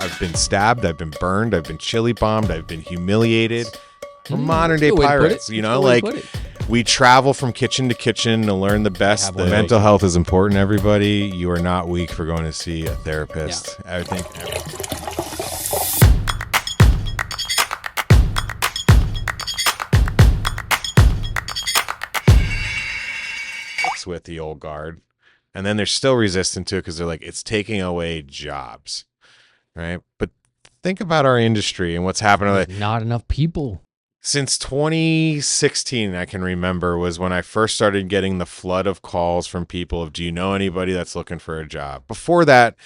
I've been stabbed, I've been burned, I've been chili bombed, I've been humiliated. We're modern day pirates, you know, like we travel from kitchen to kitchen to learn the best. The mental health is important, everybody. You are not weak for going to see a therapist. Yeah. I think with the old guard, and then they're still resistant to it because they're like, it's taking away jobs, right? But think about our industry and what's happening. Not enough people. Since 2016, I can remember, was when I first started getting the flood of calls from people of, do you know anybody that's looking for a job? Before that,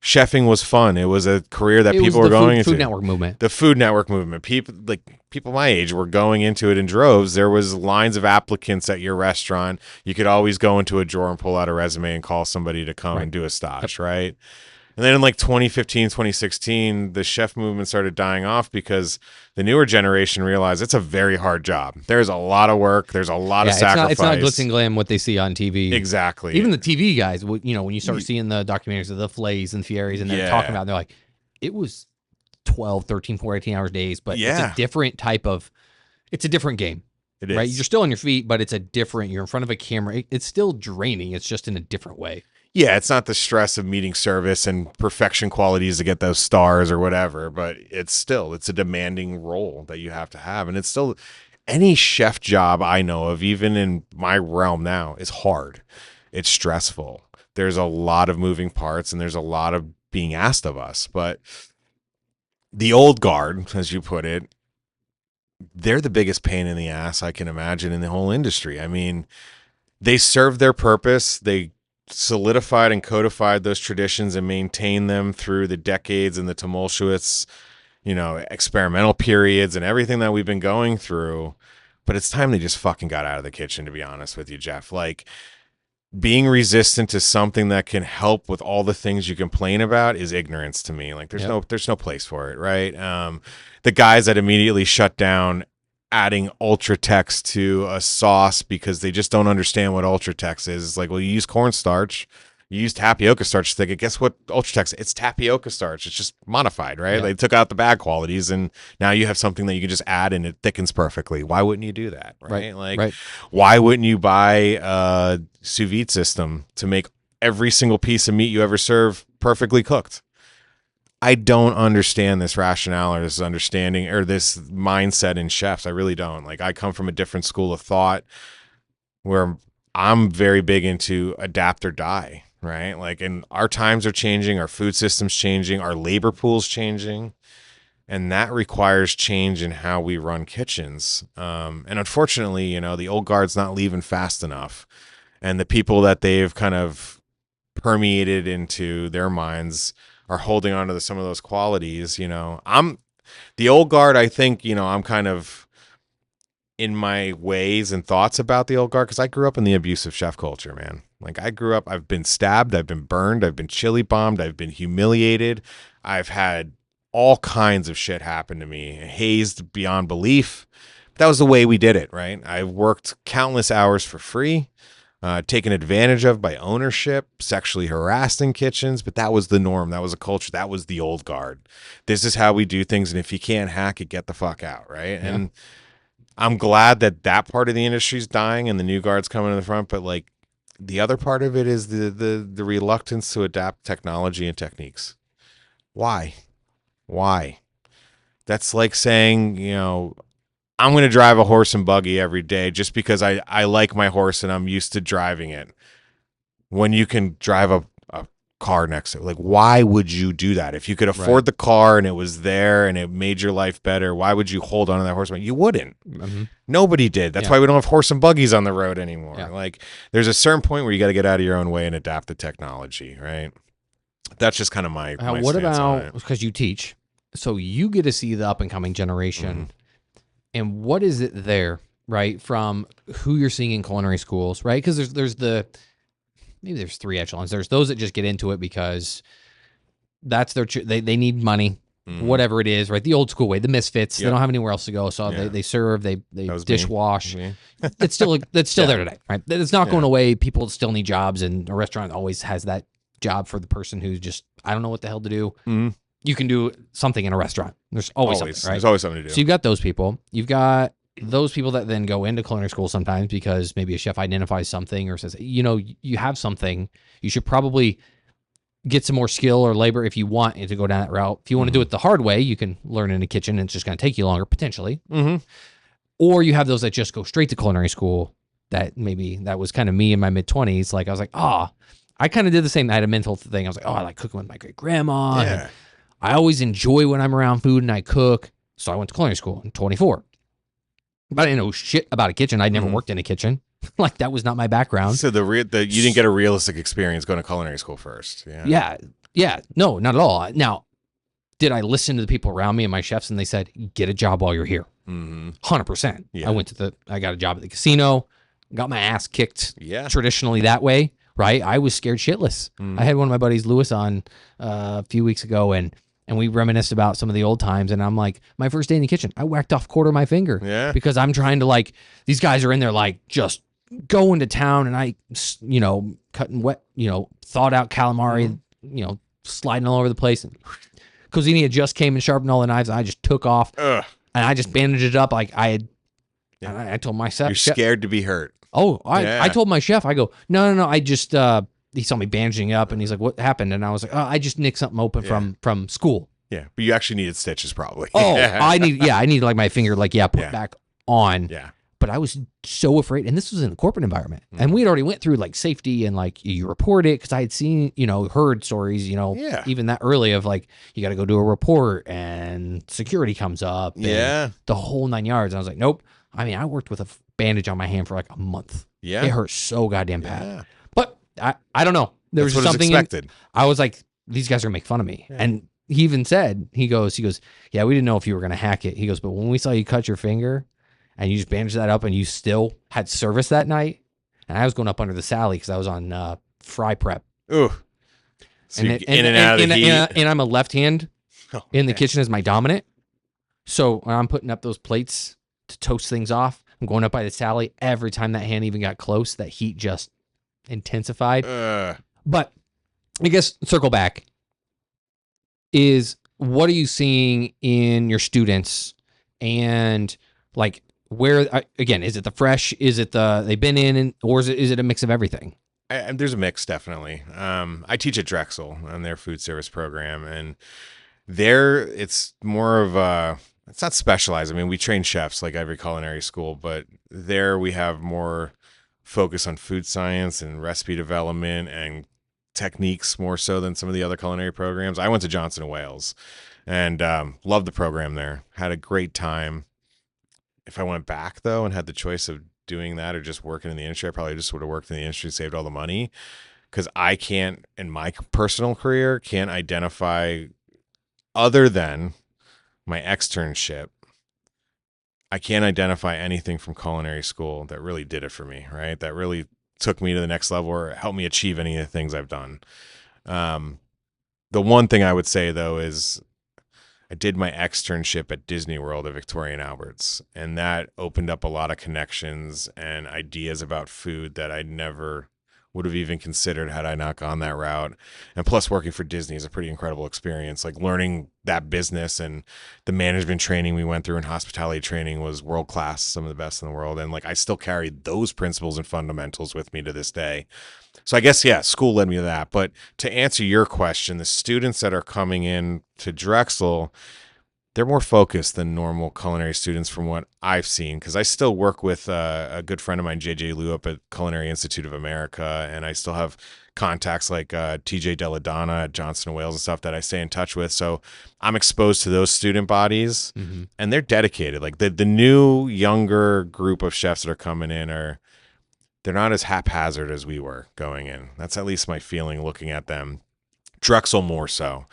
chefing was fun. It was a career that people were going into. Food network movement. The food network movement. People my age were going into it in droves. There was lines of applicants at your restaurant. You could always go into a drawer and pull out a resume and call somebody to come and do a stage, right? And then in like 2015, 2016, the chef movement started dying off because the newer generation realized it's a very hard job. There's a lot of work. There's a lot of sacrifice. It's not glitz and glam what they see on TV. Exactly. Even the TV guys, you know, when you start seeing the documentaries of the Flays and Fieries and they're talking about it, they're like, it was 12, 13, 14 hours days, but it's a different type of, it's a different game. It is. Right? You're still on your feet, but it's a different, you're in front of a camera. It's still draining. It's just in a different way. Yeah, it's not the stress of meeting service and perfection qualities to get those stars or whatever, but it's a demanding role that you have to have. And it's still, any chef job I know of, even in my realm now, is hard. It's stressful. There's a lot of moving parts and there's a lot of being asked of us. But the old guard, as you put it, they're the biggest pain in the ass I can imagine in the whole industry. I mean, they serve their purpose. They solidified and codified those traditions and maintained them through the decades and the tumultuous, you know, experimental periods and everything that we've been going through. But it's time they just fucking got out of the kitchen, to be honest with you, Jeff. Like, being resistant to something that can help with all the things you complain about is ignorance to me. Like, there's no place for it, right? The guys that immediately shut down adding Ultratex to a sauce because they just don't understand what Ultratex is. It's like, well, you use cornstarch, you use tapioca starch. They guess what Ultratex? It's tapioca starch. It's just modified, right? They took out the bad qualities, and now you have something that you can just add, and it thickens perfectly. Why wouldn't you do that, right? Why wouldn't you buy a sous vide system to make every single piece of meat you ever serve perfectly cooked? I don't understand this rationale or this understanding or this mindset in chefs. I really don't. Like, I come from a different school of thought where I'm very big into adapt or die, right? Like, and our times are changing, our food system's changing, our labor pool's changing, and that requires change in how we run kitchens. And unfortunately, you know, the old guard's not leaving fast enough, and the people that they've kind of permeated into their minds are holding on to some of those qualities. You know, I'm the old guard. I think, you know, I'm kind of in my ways and thoughts about the old guard because I grew up in the abusive chef culture, man. Like, I grew up, I've been stabbed, I've been burned, I've been chili bombed, I've been humiliated. I've had all kinds of shit happen to me, hazed beyond belief. That was the way we did it, right? I worked countless hours for free. Taken advantage of by ownership, sexually harassed in kitchens, but that was the norm. That was a culture. That was the old guard. This is how we do things, and if you can't hack it, get the fuck out, right? Yeah. And I'm glad that that part of the industry is dying and the new guard's coming in the front, but like, the other part of it is the reluctance to adapt technology and techniques. Why? That's like saying, you know, I'm going to drive a horse and buggy every day just because I like my horse and I'm used to driving it. When you can drive a car next to it. Like, why would you do that? If you could afford the car and it was there and it made your life better, why would you hold on to that horse? You wouldn't. Mm-hmm. Nobody did. That's why we don't have horse and buggies on the road anymore. Yeah. Like, there's a certain point where you got to get out of your own way and adapt the technology, right? That's just kind of my what about, because you teach, so you get to see the up and coming generation. Mm-hmm. And what is it there, right, from who you're seeing in culinary schools, right? Because there's maybe there's three echelons. There's those that just get into it because that's they need money, whatever it is, right? The old school way, the misfits. They don't have anywhere else to go, so they serve, they dishwash. It's still there today, right? It's not going away. People still need jobs, and a restaurant always has that job for the person who's just, I don't know what the hell to do. you can do something in a restaurant. There's always something, right? There's always something to do. So you've got those people. You've got those people that then go into culinary school sometimes because maybe a chef identifies something or says, you have something. You should probably get some more skill or labor if you want to go down that route. If you want to do it the hard way, you can learn in a kitchen and it's just going to take you longer potentially. Or you have those that just go straight to culinary school. That was kind of me in my mid-20s. Like I was like, I kind of did the same. I had a mental thing. I was like, I like cooking with my great grandma. Yeah. And I always enjoy when I'm around food and I cook. So I went to culinary school in 24. But I didn't know shit about a kitchen. I'd never worked in a kitchen. Like that was not my background. So you didn't get a realistic experience going to culinary school first. Yeah. Yeah. No, not at all. Now, did I listen to the people around me and my chefs and they said, get a job while you're here? 100%. Yeah. I got a job at the casino, got my ass kicked traditionally that way, right? I was scared shitless. I had one of my buddies, Lewis, on a few weeks ago and we reminisced about some of the old times. And I'm like, my first day in the kitchen, I whacked off quarter of my finger because I'm trying to these guys are in there just going to town and I, cutting wet, thawed out calamari, sliding all over the place. And Cosini had just came and sharpened all the knives. And I just took off and I just bandaged it up like I had. And I told my chef, you're scared to be hurt. I told my chef, I go, no. I just, he saw me bandaging up and he's like, what happened? And I was like, I just nicked something open from school. Yeah. But you actually needed stitches probably. I need my finger, put back on. Yeah. But I was so afraid. And this was in the corporate environment. And we had already went through safety and you report it. Cause I had seen, heard stories, even that early of you got to go do a report and security comes up. And the whole 9 yards. And I was like, nope. I mean, I worked with a bandage on my hand for a month. Yeah. It hurt so goddamn bad. Yeah. But I don't know. There was something expected. I was like, these guys are gonna make fun of me. Yeah. And he even said, he goes, yeah, we didn't know if you were gonna hack it. He goes, but when we saw you cut your finger and you just bandaged that up and you still had service that night, and I was going up under the Sally because I was on fry prep. Ooh. So in and out of the heat. And I'm a left hand in the kitchen as my dominant. So when I'm putting up those plates to toast things off, I'm going up by the Sally. Every time that hand even got close, that heat just intensified. But I guess circle back is what are you seeing in your students and where, again, is it the fresh? Is it they've been in, or is it a mix of everything? There's a mix, definitely. I teach at Drexel on their food service program, and there it's more of it's not specialized. I mean, we train chefs like every culinary school, but there we have more focus on food science and recipe development and techniques more so than some of the other culinary programs. I went to Johnson & Wales and loved the program there. Had a great time. If I went back, though, and had the choice of doing that or just working in the industry, I probably just would have worked in the industry and saved all the money, because I can't, in my personal career, can't identify, other than my externship, I can't identify anything from culinary school that really did it for me, right? That really took me to the next level or helped me achieve any of the things I've done. The one thing I would say, though, is I did my externship at Disney World at Victoria and Albert's, and that opened up a lot of connections and ideas about food that I never would have even considered had I not gone that route. And plus, working for Disney is a pretty incredible experience. Learning that business and the management training we went through and hospitality training was world-class, some of the best in the world. And I still carry those principles and fundamentals with me to this day. So I guess, school led me to that. But to answer your question, the students that are coming in to Drexel, they're more focused than normal culinary students from what I've seen, because I still work with a good friend of mine, JJ Liu, up at Culinary Institute of America, and I still have contacts like TJ Deladonna at Johnson & Wales and stuff that I stay in touch with. So I'm exposed to those student bodies, and they're dedicated. The new, younger group of chefs that are coming in they're not as haphazard as we were going in. That's at least my feeling looking at them. Drexel more so.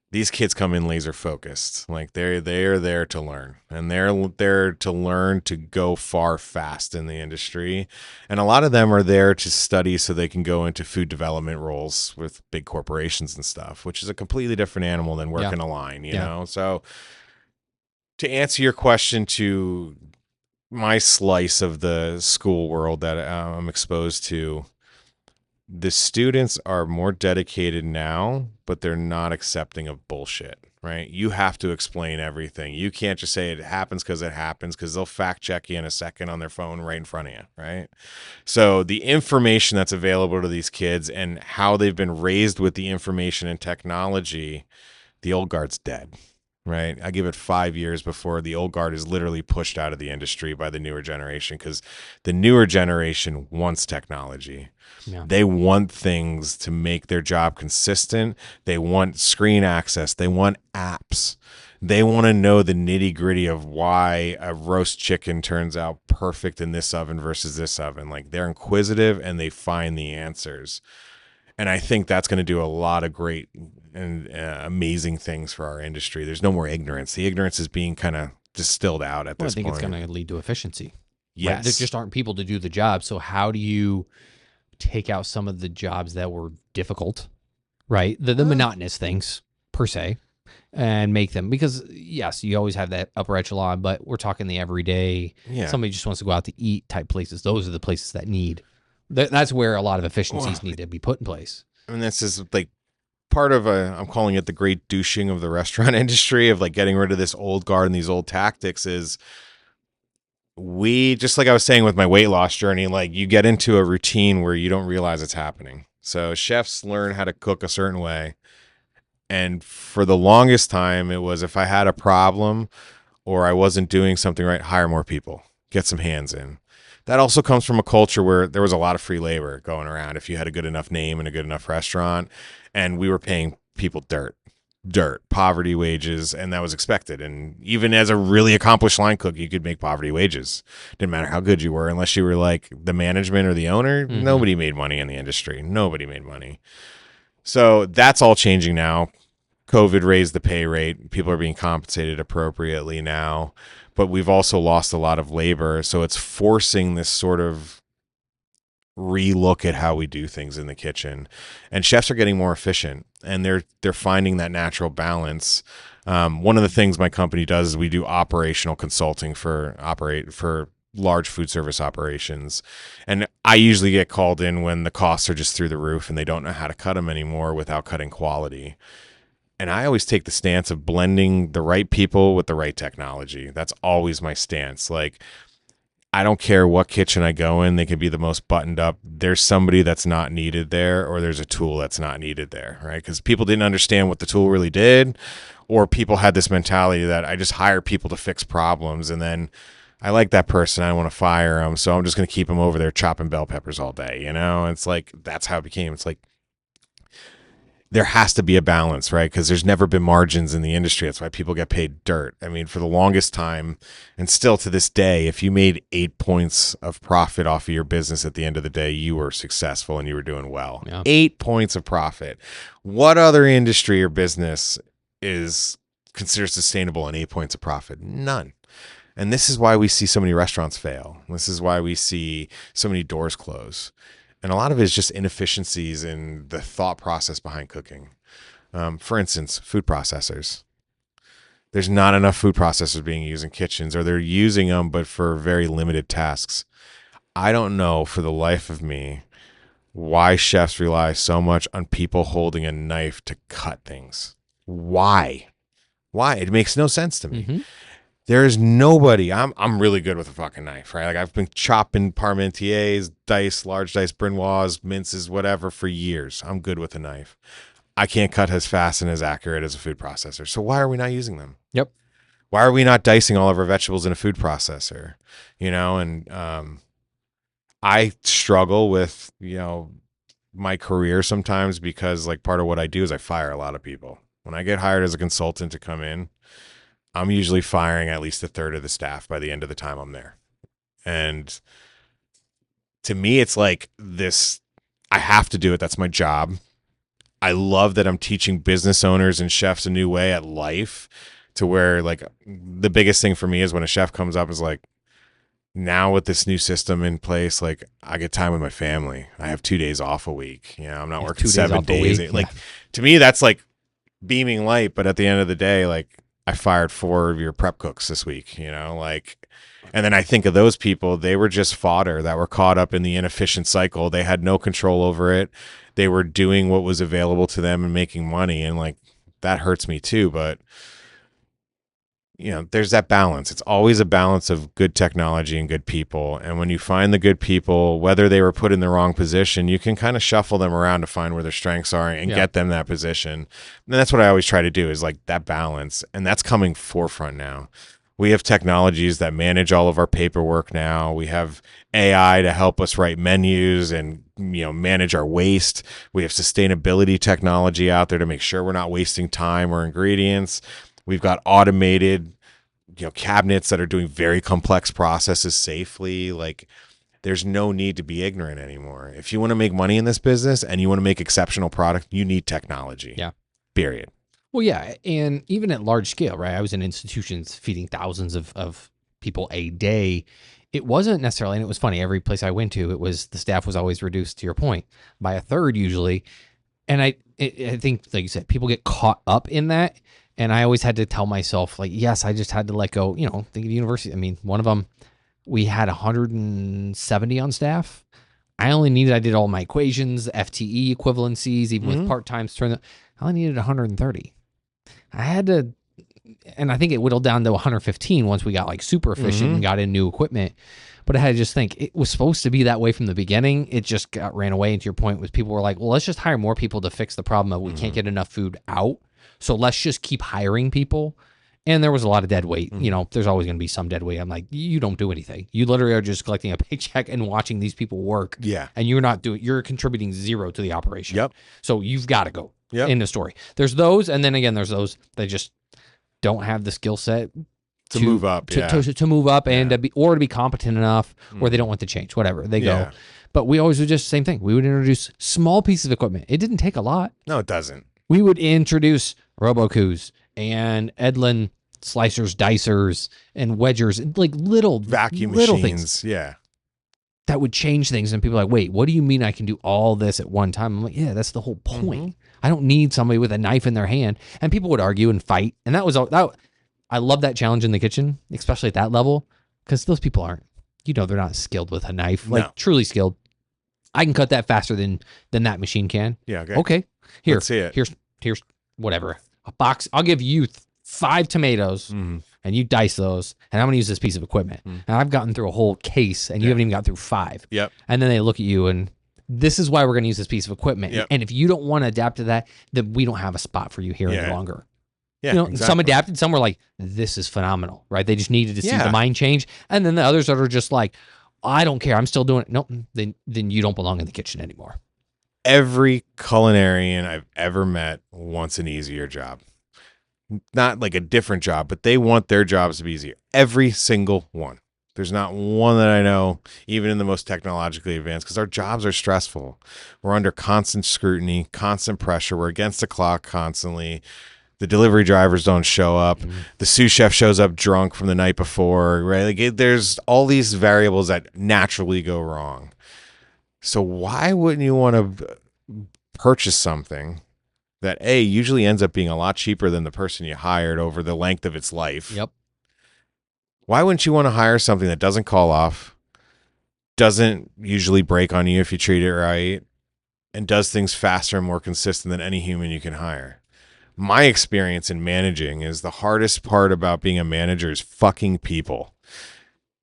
These kids come in laser focused. They're there to learn, and they're there to learn to go far fast in the industry. And a lot of them are there to study so they can go into food development roles with big corporations and stuff, which is a completely different animal than working a line, you know? So to answer your question, to my slice of the school world that I'm exposed to, the students are more dedicated now, but they're not accepting of bullshit, right? You have to explain everything. You can't just say it happens, because they'll fact check you in a second on their phone right in front of you, right? So the information that's available to these kids and how they've been raised with the information and technology, the old guard's dead. Right. I give it 5 years before the old guard is literally pushed out of the industry by the newer generation, because the newer generation wants technology. Yeah. They want things to make their job consistent. They want screen access. They want apps. They want to know the nitty gritty of why a roast chicken turns out perfect in this oven versus this oven. Like, they're inquisitive and they find the answers. And I think that's going to do a lot of great and amazing things for our industry. There's no more ignorance. The ignorance is being kind of distilled out at this point. I think it's going to lead to efficiency. Yes. Right? There just aren't people to do the job. So how do you take out some of the jobs that were difficult, right? The monotonous things per se, and make them, because yes, you always have that upper echelon, but we're talking the everyday, somebody just wants to go out to eat type places. Those are the places that need, that's where a lot of efficiencies need to be put in place. I mean, this is like part of I'm calling it the great douching of the restaurant industry, of like getting rid of this old guard and these old tactics. Is we, just like I was saying with my weight loss journey, like you get into a routine where you don't realize it's happening. So chefs learn how to cook a certain way. And for the longest time, it was, if I had a problem or I wasn't doing something right, hire more people, get some hands in. That also comes from a culture where there was a lot of free labor going around if you had a good enough name and a good enough restaurant. And we were paying people dirt, poverty wages, and that was expected. And even as a really accomplished line cook, you could make poverty wages. Didn't matter how good you were, unless you were like the management or the owner. Mm-hmm. Nobody made money in the industry. Nobody made money. So that's all changing now. COVID raised the pay rate. People are being compensated appropriately now, but we've also lost a lot of labor. So it's forcing this sort of relook at how we do things in the kitchen, and chefs are getting more efficient, and they're finding that natural balance. One of the things my company does is we do operational consulting for large food service operations. And I usually get called in when the costs are just through the roof and they don't know how to cut them anymore without cutting quality. And I always take the stance of blending the right people with the right technology. That's always my stance. Like, I don't care what kitchen I go in. They can be the most buttoned up. There's somebody that's not needed there, or there's a tool that's not needed there, right? Because people didn't understand what the tool really did, or people had this mentality that I just hire people to fix problems, and then I like that person, I don't want to fire them, so I'm just going to keep them over there chopping bell peppers all day, you know? And it's like, that's how it became. It's like, there has to be a balance, right? Because there's never been margins in the industry. That's why people get paid dirt. I mean, for the longest time, and still to this day, if you made 8 points of profit off of your business at the end of the day, you were successful and you were doing well. Yeah. 8 points of profit. What other industry or business is considered sustainable on 8 points of profit? None. And this is why we see so many restaurants fail. This is why we see so many doors close. And a lot of it is just inefficiencies in the thought process behind cooking. For instance, food processors. There's not enough food processors being used in kitchens, or they're using them, but for very limited tasks. I don't know for the life of me why chefs rely so much on people holding a knife to cut things. Why? It makes no sense to me. Mm-hmm. There's nobody. I'm really good with a fucking knife, right? Like, I've been chopping parmentiers, large dice, brunoise, minces, whatever for years. I'm good with a knife. I can't cut as fast and as accurate as a food processor. So why are we not using them? Yep. Why are we not dicing all of our vegetables in a food processor? You know, and I struggle with, my career sometimes, because like part of what I do is I fire a lot of people. When I get hired as a consultant to come in, I'm usually firing at least a third of the staff by the end of the time I'm there. And to me, it's like this, I have to do it. That's my job. I love that I'm teaching business owners and chefs a new way at life, to where, like, the biggest thing for me is when a chef comes up is like, now with this new system in place, like, I get time with my family. I have 2 days off a week. I'm not working 7 days. Like, to me, that's like beaming light. But at the end of the day, like, I fired 4 of your prep cooks this week, like, And then I think of those people, they were just fodder that were caught up in the inefficient cycle. They had no control over it. They were doing what was available to them and making money. And like, that hurts me too. But there's that balance. It's always a balance of good technology and good people. And when you find the good people, whether they were put in the wrong position, you can kind of shuffle them around to find where their strengths are and get them that position. And that's what I always try to do, is like that balance. And that's coming forefront now. We have technologies that manage all of our paperwork now. We have AI to help us write menus and manage our waste. We have sustainability technology out there to make sure we're not wasting time or ingredients. We've got automated, cabinets that are doing very complex processes safely. Like, there's no need to be ignorant anymore. If you want to make money in this business and you want to make exceptional product, you need technology. Yeah. Period. Well, yeah. And even at large scale, right? I was in institutions feeding thousands of people a day. It wasn't necessarily, and it was funny, every place I went to, the staff was always reduced, to your point, by a third usually. And I think, like you said, people get caught up in that. And I always had to tell myself, like, yes, I just had to let go. Think of university. I mean, one of them, we had 170 on staff. I did all my equations, FTE equivalencies, even with part-times. I only needed 130. I had to, and I think it whittled down to 115 once we got like super efficient and got in new equipment. But I had to just think, it was supposed to be that way from the beginning. It just ran away. And to your point, was people were like, well, let's just hire more people to fix the problem of we can't get enough food out. So let's just keep hiring people. And there was a lot of dead weight. There's always going to be some dead weight. I'm like, you don't do anything. You literally are just collecting a paycheck and watching these people work. Yeah. And you're contributing zero to the operation. Yep. So you've got to go in the story. There's those. And then again, there's those that just don't have the skill set to move up. To move up and to be competent enough, or they don't want to change, whatever. They go. But we always do just the same thing. We would introduce small pieces of equipment. It didn't take a lot. No, it doesn't. We would introduce RoboCous and Edlin slicers, dicers, and wedgers, like little vacuum machines, things. Yeah. That would change things. And people are like, wait, what do you mean I can do all this at one time? I'm like, yeah, that's the whole point. I don't need somebody with a knife in their hand. And people would argue and fight. And that was all that. I love that challenge in the kitchen, especially at that level, because those people aren't, they're not skilled with a knife, like truly skilled. I can cut that faster than that machine can. Yeah. Okay. Here, let's see it. Here's whatever, a box. I'll give you 5 tomatoes and you dice those, and I'm going to use this piece of equipment. And I've gotten through a whole case and you haven't even got through 5. Yep. And then they look at you and this is why we're going to use this piece of equipment. Yep. And if you don't want to adapt to that, then we don't have a spot for you here any longer. Yeah. Exactly. Some adapted, some were like, this is phenomenal, right? They just needed to see the mind change. And then the others that are just like, I don't care, I'm still doing it. Nope. Then you don't belong in the kitchen anymore. Every culinarian I've ever met wants an easier job. Not like a different job, but they want their jobs to be easier. Every single one. There's not one that I know, even in the most technologically advanced, because our jobs are stressful. We're under constant scrutiny, constant pressure. We're against the clock constantly. The delivery drivers don't show up. The sous chef shows up drunk from the night before, right? Like there's all these variables that naturally go wrong. So why wouldn't you want to purchase something that usually ends up being a lot cheaper than the person you hired over the length of its life? Yep. Why wouldn't you want to hire something that doesn't call off, doesn't usually break on you if you treat it right, and does things faster and more consistent than any human you can hire? My experience in managing is the hardest part about being a manager is fucking people.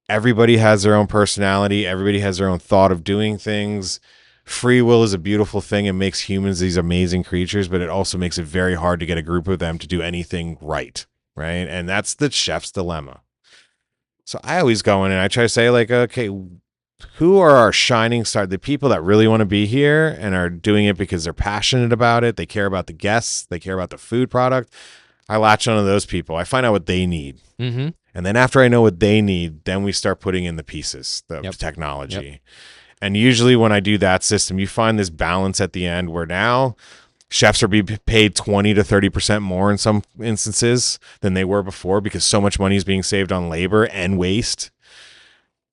Everybody has their own personality. Everybody has their own thought of doing things. Free will is a beautiful thing. It makes humans these amazing creatures, but it also makes it very hard to get a group of them to do anything right? And that's the chef's dilemma. So I always go in and I try to say, like, okay, who are our shining stars? The people that really want to be here and are doing it because they're passionate about it. They care about the guests. They care about the food product. I latch onto those people. I find out what they need. Mm-hmm. And then after I know what they need, then we start putting in the pieces, the technology. Yep. And usually when I do that system, you find this balance at the end where now chefs are being paid 20 to 30% more in some instances than they were before because so much money is being saved on labor and waste.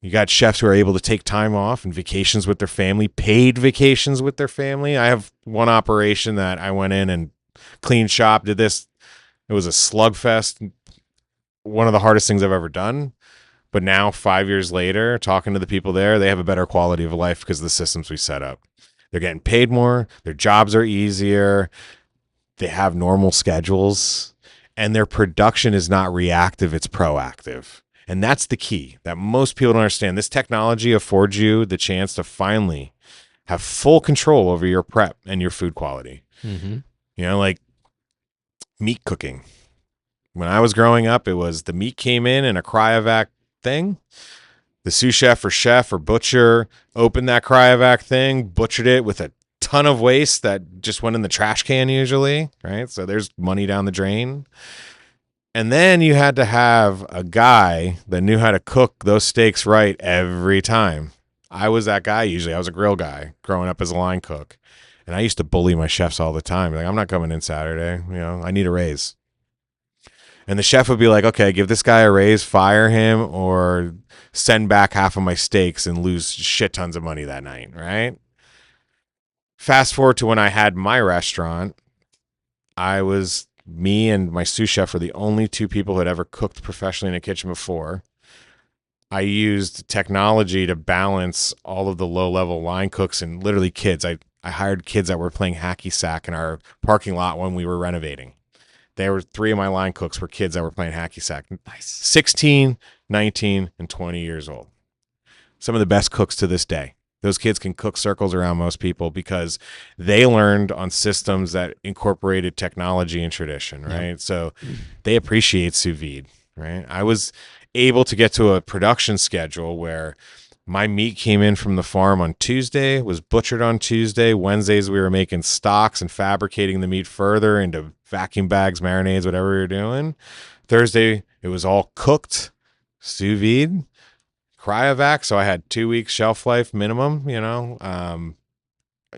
You got chefs who are able to take time off and vacations with their family, paid vacations with their family. I have one operation that I went in and cleaned shop, did this. It was a slugfest. One of the hardest things I've ever done. But now, 5 years later, talking to the people there, they have a better quality of life because of the systems we set up. They're getting paid more. Their jobs are easier. They have normal schedules, and their production is not reactive. It's proactive. And that's the key that most people don't understand. This technology affords you the chance to finally have full control over your prep and your food quality. Mm-hmm. You know, like meat cooking. When I was growing up, it was the meat came in a cryovac thing. The sous chef or butcher opened that cryovac thing, butchered it with a ton of waste that just went in the trash can usually, right? So there's money down the drain. And then you had to have a guy that knew how to cook those steaks right every time. I was that guy usually. I was a grill guy growing up as a line cook. And I used to bully my chefs all the time. Like, I'm not coming in Saturday. You know, I need a raise. And the chef would be like, okay, give this guy a raise, fire him, or send back half of my steaks and lose shit tons of money that night, right? Fast forward to when I had my restaurant, me and my sous chef were the only two people who had ever cooked professionally in a kitchen before. I used technology to balance all of the low-level line cooks and literally kids. I hired kids that were playing hacky sack in our parking lot when we were renovating. There were 3 of my line cooks were kids that were playing hacky sack. Nice. 16, 19, and 20 years old. Some of the best cooks to this day. Those kids can cook circles around most people because they learned on systems that incorporated technology and tradition, right? Yeah. So they appreciate sous vide, right? I was able to get to a production schedule where my meat came in from the farm on Tuesday, was butchered on Tuesday. Wednesdays, we were making stocks and fabricating the meat further into vacuum bags, marinades, whatever we were doing. Thursday, it was all cooked, sous vide, cryovac, so I had 2 weeks shelf life minimum. You know,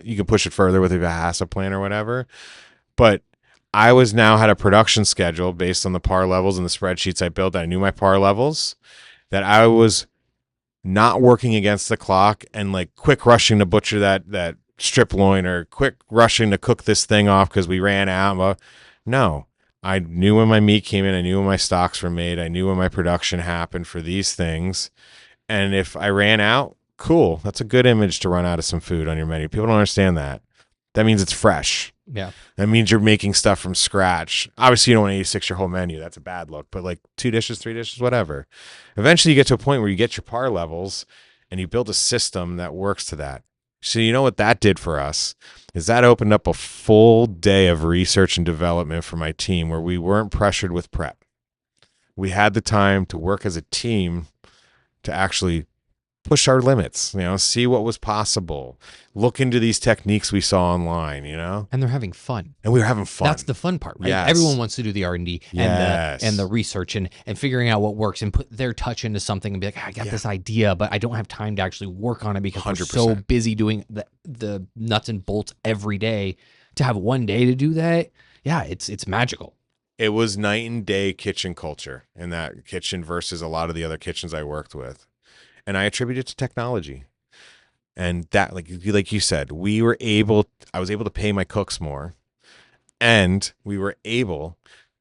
you can push it further with a HACCP plan or whatever. But I had a production schedule based on the par levels and the spreadsheets I built. I knew my par levels, that I was not working against the clock and like quick rushing to butcher that strip loin or quick rushing to cook this thing off because we ran out. No, I knew when my meat came in. I knew when my stocks were made. I knew when my production happened for these things. And if I ran out, cool. That's a good image to run out of some food on your menu. People don't understand that. That means it's fresh. Yeah. That means you're making stuff from scratch. Obviously, you don't want to 86 your whole menu. That's a bad look. But like 2 dishes, 3 dishes, whatever. Eventually, you get to a point where you get your par levels and you build a system that works to that. So you know what that did for us is that opened up a full day of research and development for my team where we weren't pressured with prep. We had the time to work as a team to actually push our limits, you know, see what was possible, look into these techniques we saw online, you know, and they're having fun. And we were having fun. That's the fun part, right? Yes. Everyone wants to do the R&D yes. and the research and figuring out what works and put their touch into something and be like, I got this idea, but I don't have time to actually work on it because 100%. We're so busy doing the nuts and bolts every day. To have one day to do that, yeah, it's magical. It was night and day kitchen culture in that kitchen versus a lot of the other kitchens I worked with. And I attribute it to technology. And that, like you said, I was able to pay my cooks more. And we were able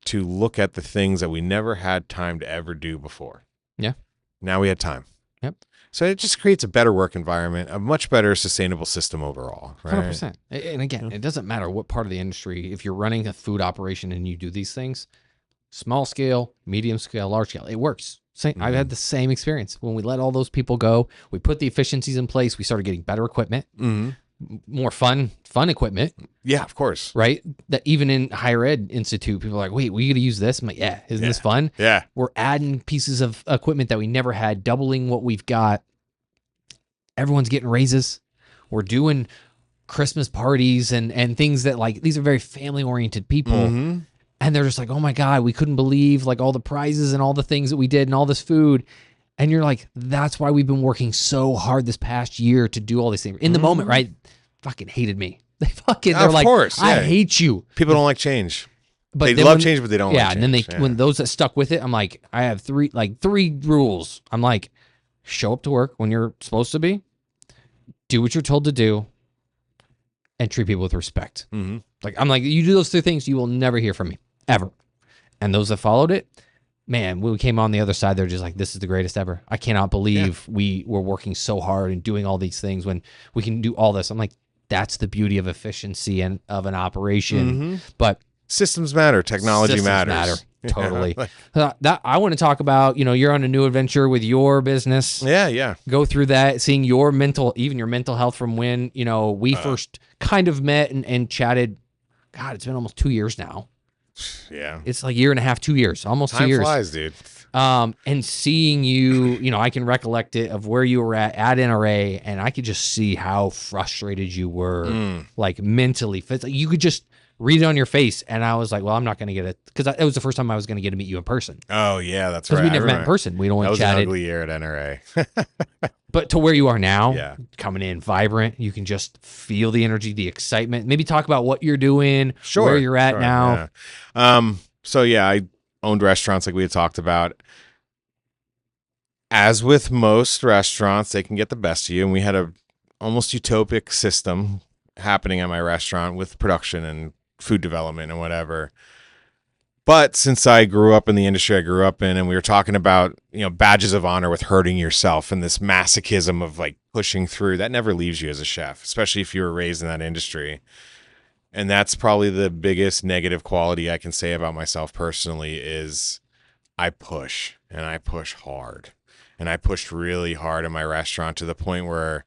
to look at the things that we never had time to ever do before. Yeah. Now we had time. Yep. So it just creates a better work environment, a much better sustainable system overall. Right? 100%. And again, it doesn't matter what part of the industry, if you're running a food operation and you do these things, small scale, medium scale, large scale, it works. I've had the same experience. When we let all those people go, we put the efficiencies in place. We started getting better equipment, more fun equipment. Yeah, of course. Right? That even in higher ed institute, people are like, wait, we got to use this? I'm like, yeah, isn't this fun? Yeah. We're adding pieces of equipment that we never had, doubling what we've got. Everyone's getting raises. We're doing Christmas parties and things that like, these are very family oriented people. And they're just like, oh my God, we couldn't believe like all the prizes and all the things that we did and all this food. And you're like, that's why we've been working so hard this past year to do all these things. In the moment, right? Fucking hated me. They're like, course, I hate you. People don't like change. But they love change, but they don't like change. And then when those that stuck with it, I'm like, I have three rules. I'm like, show up to work when you're supposed to be, do what you're told to do, and treat people with respect. Mm-hmm. Like, I'm like, you do those 3 things, you will never hear from me. Ever. And those that followed it, man, when we came on the other side, they're just like, this is the greatest ever. I cannot believe we were working so hard and doing all these things when we can do all this. I'm like, that's the beauty of efficiency and of an operation. But systems matter, technology systems matters. matter. Totally. That I want to talk about, you're on a new adventure with your business. Yeah. Go through that, seeing your even your mental health from when, we first kind of met and chatted. God, it's been almost 2 years now. Yeah. It's like 1.5 years, 2 years, almost Time 2 years. flies, dude. And seeing you, I can recollect it of where you were at NRA, and I could just see how frustrated you were, like mentally. You could just read it on your face, and I was like, well, I'm not going to get it, because it was the first time I was going to get to meet you in person. Oh, yeah, that's right. Because we never met in person. We'd only that was chatted. an ugly year at NRA. But to where you are now, coming in vibrant, you can just feel the energy, the excitement. Maybe talk about what you're doing, where you're at now. Yeah. So, I owned restaurants like we had talked about. As with most restaurants, they can get the best of you, and we had a almost utopic system happening at my restaurant with production and food development and whatever. But since I grew up in the industry I grew up in, and we were talking about, badges of honor with hurting yourself and this masochism of like pushing through, that never leaves you as a chef, especially if you were raised in that industry. And that's probably the biggest negative quality I can say about myself personally is I push, and I push hard. And I pushed really hard in my restaurant to the point where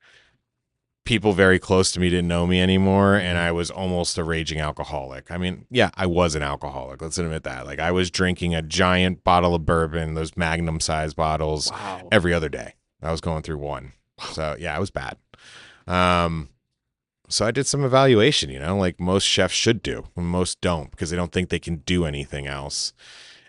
people very close to me didn't know me anymore, and I was almost a raging alcoholic. I mean, yeah, I was an alcoholic. Let's admit that. Like, I was drinking a giant bottle of bourbon, those Magnum-sized bottles, every other day. I was going through one. So, yeah, it was bad. So I did some evaluation, like most chefs should do, and most don't, because they don't think they can do anything else.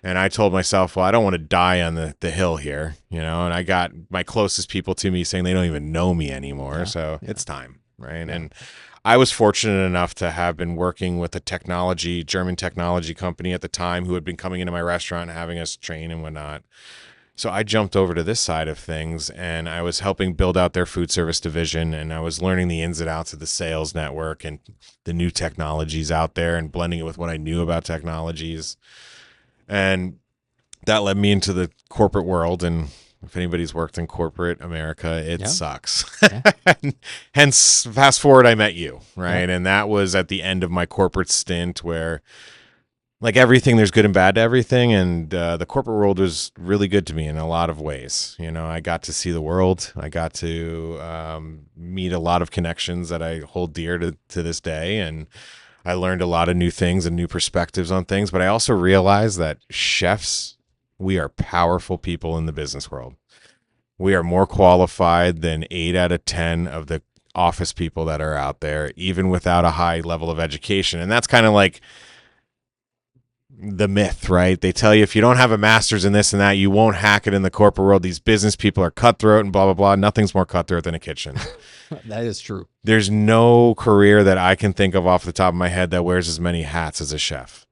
And I told myself, well, I don't want to die on the hill here, and I got my closest people to me saying they don't even know me anymore. It's time, right? Yeah. And I was fortunate enough to have been working with a German technology company at the time who had been coming into my restaurant and having us train and whatnot. So I jumped over to this side of things, and I was helping build out their food service division, and I was learning the ins and outs of the sales network and the new technologies out there and blending it with what I knew about technologies. And that led me into the corporate world. And if anybody's worked in corporate America, it sucks. Hence, fast forward, I met you, right? Yeah. And that was at the end of my corporate stint where, like everything, there's good and bad to everything. And the corporate world was really good to me in a lot of ways. I got to see the world. I got to meet a lot of connections that I hold dear to this day. And I learned a lot of new things and new perspectives on things, but I also realized that chefs, we are powerful people in the business world. We are more qualified than 8 out of 10 of the office people that are out there, even without a high level of education. And that's kind of like the myth, right? They tell you if you don't have a master's in this and that, you won't hack it in the corporate world. These business people are cutthroat and blah, blah, blah. Nothing's more cutthroat than a kitchen. That is true. There's no career that I can think of off the top of my head that wears as many hats as a chef.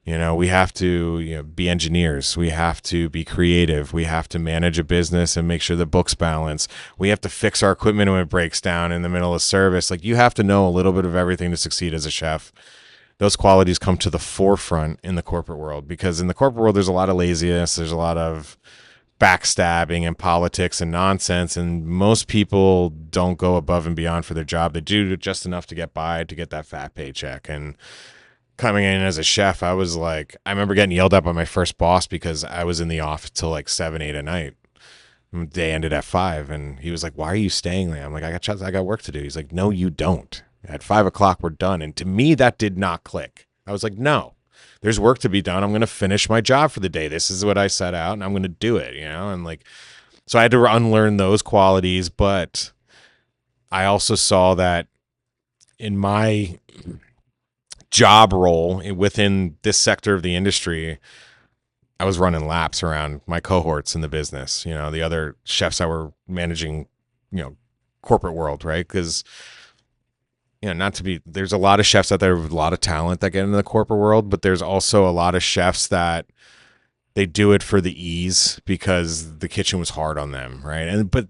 We have to be engineers. We have to be creative. We have to manage a business and make sure the books balance. We have to fix our equipment when it breaks down in the middle of service. Like, you have to know a little bit of everything to succeed as a chef. Those qualities come to the forefront in the corporate world, because in the corporate world, there's a lot of laziness. There's a lot of backstabbing and politics and nonsense. And most people don't go above and beyond for their job. They do just enough to get by, to get that fat paycheck. And coming in as a chef, I was like, I remember getting yelled at by my first boss because I was in the office till like 7, 8 at night. Day ended at 5. And he was like, why are you staying there? I'm like, I got work to do. He's like, no, you don't. At 5 o'clock, we're done. And to me, that did not click. I was like, no, there's work to be done. I'm going to finish my job for the day. This is what I set out, and I'm going to do it, and like, so I had to unlearn those qualities. But I also saw that in my job role within this sector of the industry, I was running laps around my cohorts in the business, the other chefs that were managing, corporate world, right? Because there's a lot of chefs out there with a lot of talent that get into the corporate world, but there's also a lot of chefs that they do it for the ease because the kitchen was hard on them, right? But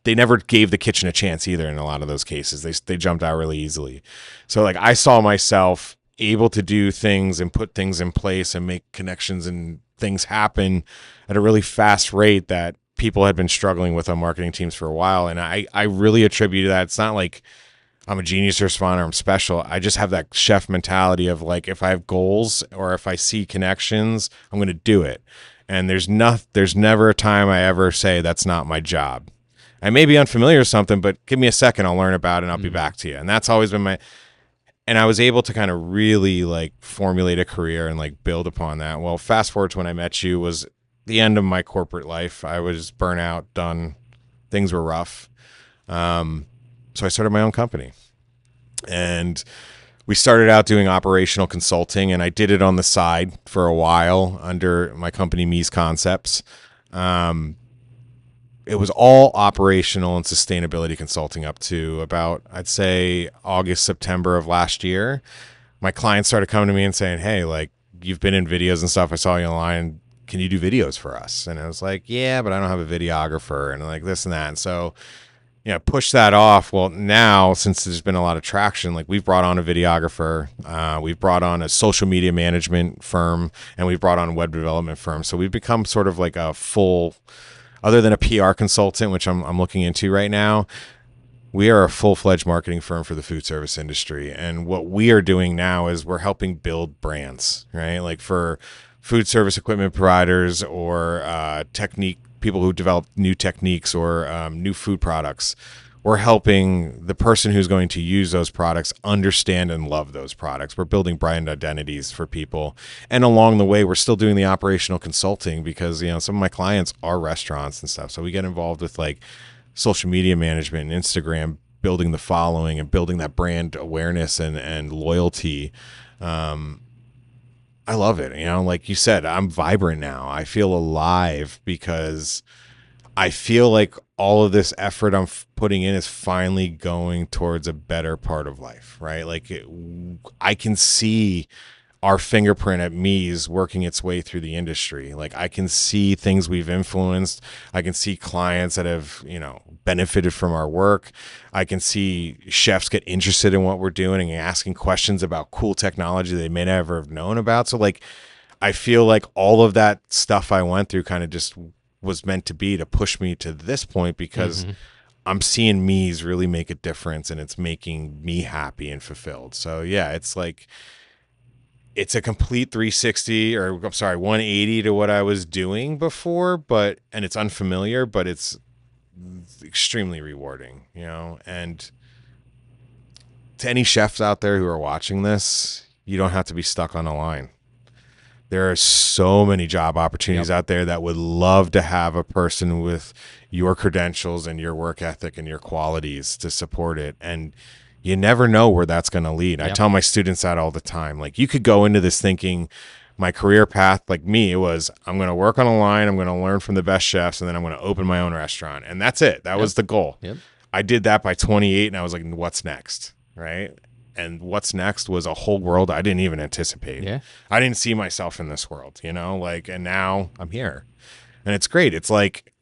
they never gave the kitchen a chance either in a lot of those cases. They jumped out really easily. So like, I saw myself able to do things and put things in place and make connections and things happen at a really fast rate that people had been struggling with on marketing teams for a while. And I really attribute that. It's not like I'm a genius or a I'm special. I just have that chef mentality of like, if I have goals or if I see connections, I'm going to do it. And there's never a time I ever say that's not my job. I may be unfamiliar with something, but give me a second, I'll learn about it and I'll be back to you. And that's always been and I was able to kind of really like formulate a career and like build upon that. Well, fast forward to when I met you was the end of my corporate life. I was burnout, done. Things were rough. So I started my own company, and we started out doing operational consulting, and I did it on the side for a while under my company, Meez Konceptz. It was all operational and sustainability consulting up to about, I'd say, August, September of last year. My clients started coming to me and saying, hey, like, you've been in videos and stuff. I saw you online. Can you do videos for us? And I was like, yeah, but I don't have a videographer and like this and that. And so, push that off. Well, now, since there's been a lot of traction, like we've brought on a videographer, we've brought on a social media management firm, and we've brought on a web development firm. So we've become sort of like a full, other than a PR consultant, which I'm looking into right now, we are a full-fledged marketing firm for the food service industry. And what we are doing now is we're helping build brands, right? Like for food service equipment providers or people who develop new techniques or new food products. We're helping the person who's going to use those products understand and love those products. We're building brand identities for people. And along the way, we're still doing the operational consulting because, some of my clients are restaurants and stuff. So we get involved with like social media management and Instagram, building the following and building that brand awareness and loyalty. I love it. Like you said, I'm vibrant now. I feel alive because I feel like all of this effort I'm putting in is finally going towards a better part of life, right? Like I can see our fingerprint at Meez working its way through the industry. Like I can see things we've influenced. I can see clients that have, benefited from our work. I can see chefs get interested in what we're doing and asking questions about cool technology they may never have known about. So like, I feel like all of that stuff I went through kind of just was meant to be to push me to this point because I'm seeing Meez really make a difference and it's making me happy and fulfilled. So yeah, it's like, it's a complete 360 or I'm sorry, 180 to what I was doing before, and it's unfamiliar, but it's extremely rewarding, and to any chefs out there who are watching this, you don't have to be stuck on a line. There are so many job opportunities out there that would love to have a person with your credentials and your work ethic and your qualities to support it. And you never know where that's going to lead. I tell my students that all the time. Like you could go into this thinking my career path, like me, it was, I'm going to work on a line. I'm going to learn from the best chefs. And then I'm going to open my own restaurant. And that's it. That was the goal. I did that by 28 and I was like, what's next? Right. And what's next was a whole world I didn't even anticipate. I didn't see myself in this world, and now I'm here and it's great. It's like,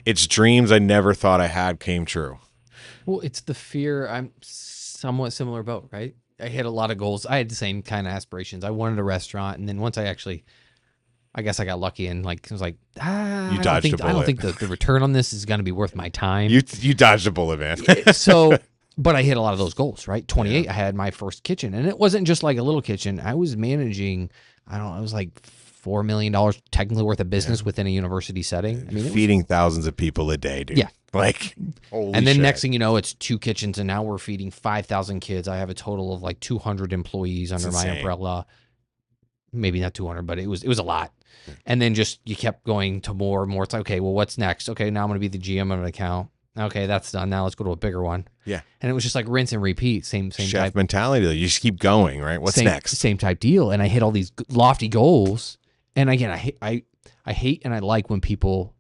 it's dreams I never thought I had came true. Well, it's the fear. I'm somewhat similar about, right? I had a lot of goals. I had the same kind of aspirations. I wanted a restaurant. And then once I guess I got lucky and like, it was like, you dodged a bullet. I don't think the return on this is going to be worth my time. You dodged a bullet, man. So, but I hit a lot of those goals, right? 28, I had my first kitchen and it wasn't just like a little kitchen. I was managing, it was like $4 million technically worth of business within a university setting. I mean, feeding thousands of people a day, dude. Yeah. Like, holy and then shit. next thing you know, it's 2 kitchens and now we're feeding 5,000 kids. I have a total of like 200 employees under my umbrella. Maybe not 200, but it was a lot. And then just, you kept going to more and more. It's like, okay, well, what's next? Okay, now I'm going to be the GM of an account. Okay, that's done. Now let's go to a bigger one. Yeah. And it was just like rinse and repeat. Same chef type mentality. You just keep going, right? What's next? Same type deal. And I hit all these lofty goals. And again, I hate and I like when people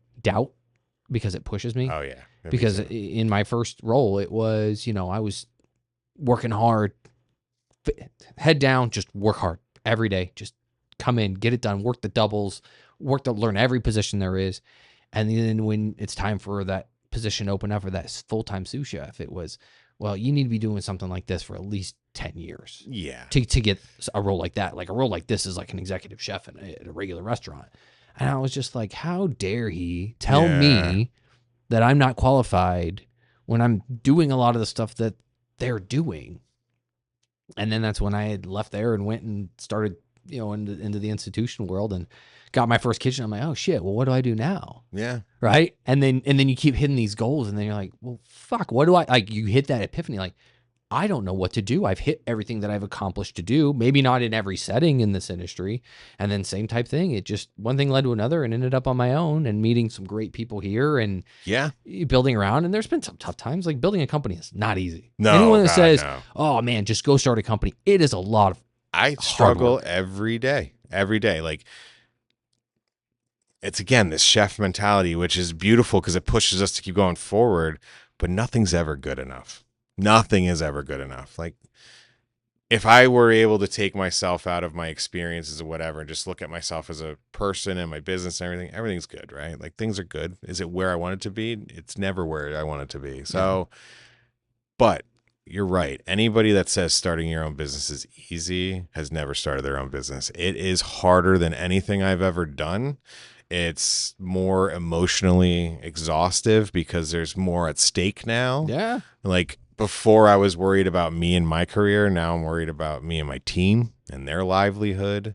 because it pushes me. Oh yeah. Because in my first role, it was, I was working hard, head down, just work hard every day. Just come in, get it done, work the doubles, learn every position there is. And then when it's time for that position open up for that full-time sous chef, it was, well, you need to be doing something like this for at least 10 years Yeah. to get a role like that. Like a role like this is like an executive chef at a regular restaurant. And I was just like, how dare he tell me that I'm not qualified when I'm doing a lot of the stuff that they're doing. And then that's when I had left there and went and started, into the institution world and got my first kitchen. I'm like, oh shit, well, what do I do now? Yeah. Right. And then you keep hitting these goals and then you're like, well, fuck, what do I, like, you hit that epiphany. Like, I don't know what to do. I've hit everything that I've accomplished to do, maybe not in every setting in this industry. And then same type thing. It just, one thing led to another and ended up on my own and meeting some great people here and building around. And there's been some tough times. Like building a company is not easy. No, anyone that God, says, no. oh man, just go start a company. It is a lot of I struggle every day. Like, it's again, this chef mentality, which is beautiful because it pushes us to keep going forward, but nothing's ever good enough. Nothing is ever good enough. Like, if I were able to take myself out of my experiences or whatever and just look at myself as a person and my business and everything's good, right? Like, things are good. Is it where I want it to be? It's never where I want it to be. So, but you're right. Anybody that says starting your own business is easy has never started their own business. It is harder than anything I've ever done. It's more emotionally exhaustive because there's more at stake now. Yeah. Like, before I was worried about me and my career. Now I'm worried about me and my team and their livelihood.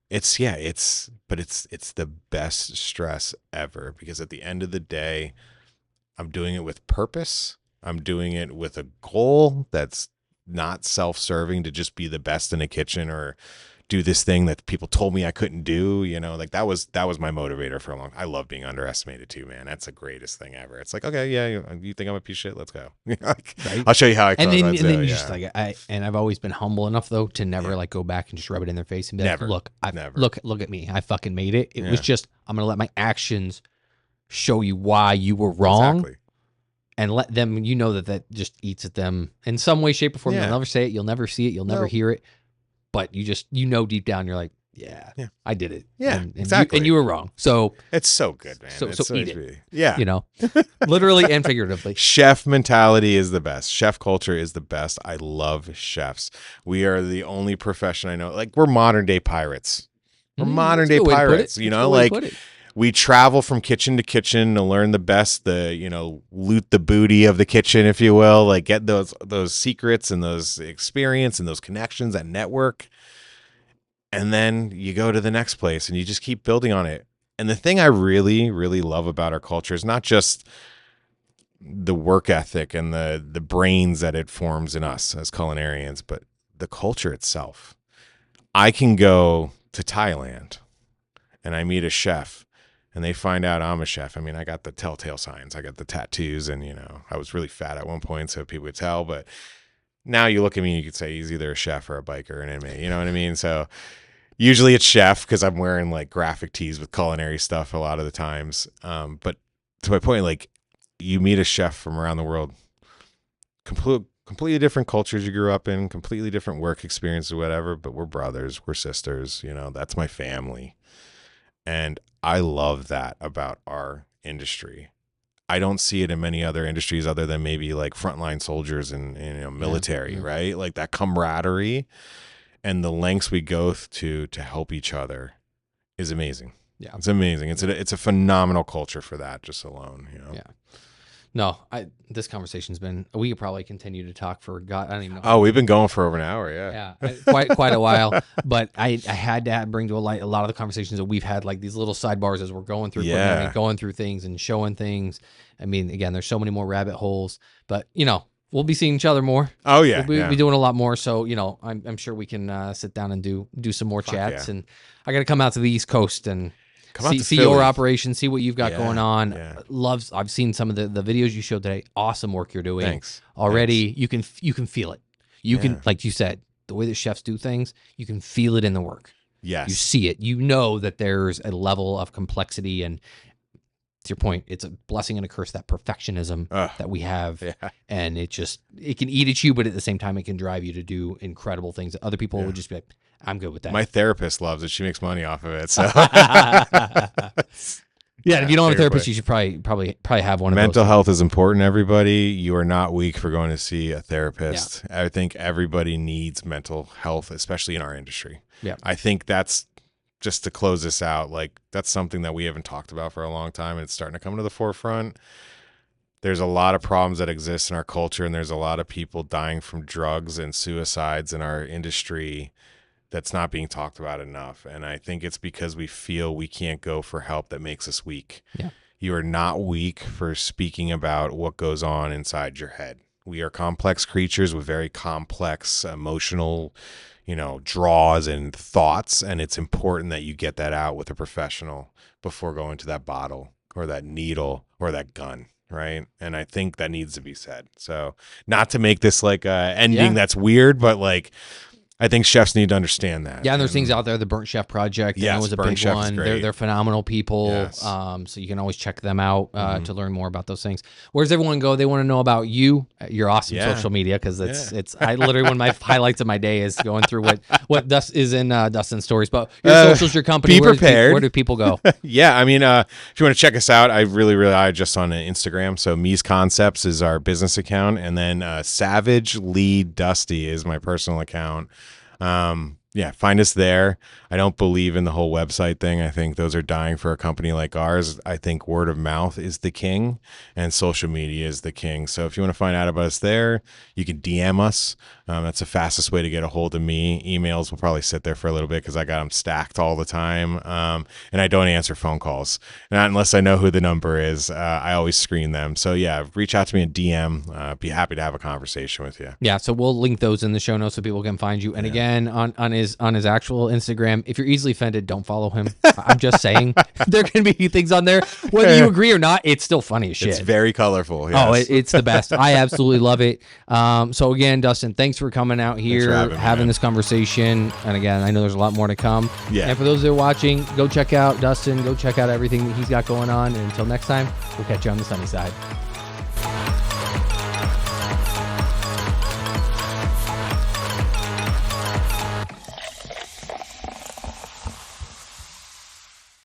It's the best stress ever because at the end of the day, I'm doing it with purpose. I'm doing it with a goal that's not self-serving to just be the best in a kitchen or do this thing that people told me I couldn't do, like that was my motivator for a long time. I love being underestimated too, man. That's the greatest thing ever. It's like, okay, yeah, you think I'm a piece of shit? Let's go. Like, right? I'll show you how I. And then you just like I've always been humble enough though to never like go back and just rub it in their face and be like, look, look at me. I fucking made it. It was just I'm gonna let my actions show you why you were wrong. Exactly. And let them, that just eats at them in some way, shape, or form. You'll never say it. You'll never see it. You'll never hear it. But you just, deep down, you're like, yeah, I did it. Yeah, and exactly. You were wrong. So it's so good, man. So eat it. Yeah. Literally and figuratively. Chef mentality is the best. Chef culture is the best. I love chefs. We are the only profession I know. Like, we're modern day pirates. We're modern day pirates. We travel from kitchen to kitchen to learn the best, loot the booty of the kitchen, if you will, like get those secrets and those experience and those connections, that network. And then you go to the next place and you just keep building on it. And the thing I really, really love about our culture is not just the work ethic and the brains that it forms in us as culinarians, but the culture itself. I can go to Thailand and I meet a chef. And they find out I'm a chef. I mean, I got the telltale signs. I got the tattoos and, I was really fat at one point, so people would tell. But now you look at me and you could say he's either a chef or a biker or an inmate. You know what I mean? So usually it's chef because I'm wearing like graphic tees with culinary stuff a lot of the times. But to my point, like, you meet a chef from around the world, completely different cultures you grew up in, completely different work experiences, whatever. But we're brothers, we're sisters. That's my family. And I love that about our industry. I don't see it in many other industries other than maybe like frontline soldiers and military, right? Like that camaraderie and the lengths we go to help each other is amazing. Yeah, it's amazing. It's a phenomenal culture for that just alone. Yeah. No, this conversation's been. We could probably continue to talk for God. I don't even know. Oh, we've been going for over an hour. Yeah, quite a while. But I had to bring to a light a lot of the conversations that we've had, like these little sidebars as we're going through, going through things and showing things. I mean, again, there's so many more rabbit holes, but we'll be seeing each other more. Oh yeah, we'll be doing a lot more. So I'm sure we can sit down and do some more chats. Yeah. And I got to come out to the East Coast and. See your operation, see what you've got going on. Yeah. I've seen some of the videos you showed today. Awesome work you're doing. Thanks. Already. Thanks. You can feel it. You can, like you said, the way that chefs do things, you can feel it in the work. Yes. You see it. You know that there's a level of complexity, and to your point, it's a blessing and a curse, that perfectionism that we have. Yeah. And it can eat at you, but at the same time it can drive you to do incredible things that other people would just be like, I'm good with that. My therapist loves it. She makes money off of it. So Yeah, if you don't have a therapist, everybody. you should probably have one of Mental those. health is important, everybody. You are not weak for going to see a therapist. I think everybody needs mental health, especially in our industry. Yeah. I think that's, just to close this out, like that's something that we haven't talked about for a long time, and it's starting to come to the forefront. There's a lot of problems that exist in our culture, and there's a lot of people dying from drugs and suicides in our industry that's not being talked about enough. And I think it's because we feel we can't go for help that makes us weak. Yeah. You are not weak for speaking about what goes on inside your head. We are complex creatures with very complex emotional, draws and thoughts. And it's important that you get that out with a professional before going to that bottle or that needle or that gun. Right. And I think that needs to be said. So not to make this like a ending that's weird, but like, I think chefs need to understand that. Yeah, and there's things out there. The Burnt Chef Project, yes, was a Burnt big Chef is one. great. They're phenomenal people. Yes. So you can always check them out to learn more about those things. Where does everyone go? They want to know about you, your awesome social media, because it's I literally one of my highlights of my day is going through what is in Dustin's stories. But your socials, your company, be prepared. Where do people go? Yeah, I mean, if you want to check us out, I really rely just on Instagram. So Meez Konceptz is our business account, and then Savage Lead Dusty is my personal account. Find us there. I don't believe in the whole website thing. I think those are dying for a company like ours. I think word of mouth is the king and social media is the king. So if you want to find out about us there, you can DM us. That's the fastest way to get a hold of me. Emails will probably sit there for a little bit because I got them stacked all the time. And I don't answer phone calls. Not unless I know who the number is. I always screen them. So yeah, reach out to me at DM. Be happy to have a conversation with you. Yeah, so we'll link those in the show notes so people can find you. And again, on his actual Instagram, if you're easily offended, don't follow him. I'm just saying, there can be things on there. Whether you agree or not, it's still funny as shit. It's very colorful. Yes. Oh, it's the best. I absolutely love it. So again, Dustin, thanks for coming out here, having this conversation. And again, I know there's a lot more to come. Yeah. And for those that are watching, go check out Dustin. Go check out everything that he's got going on. And until next time, we'll catch you on the sunny side.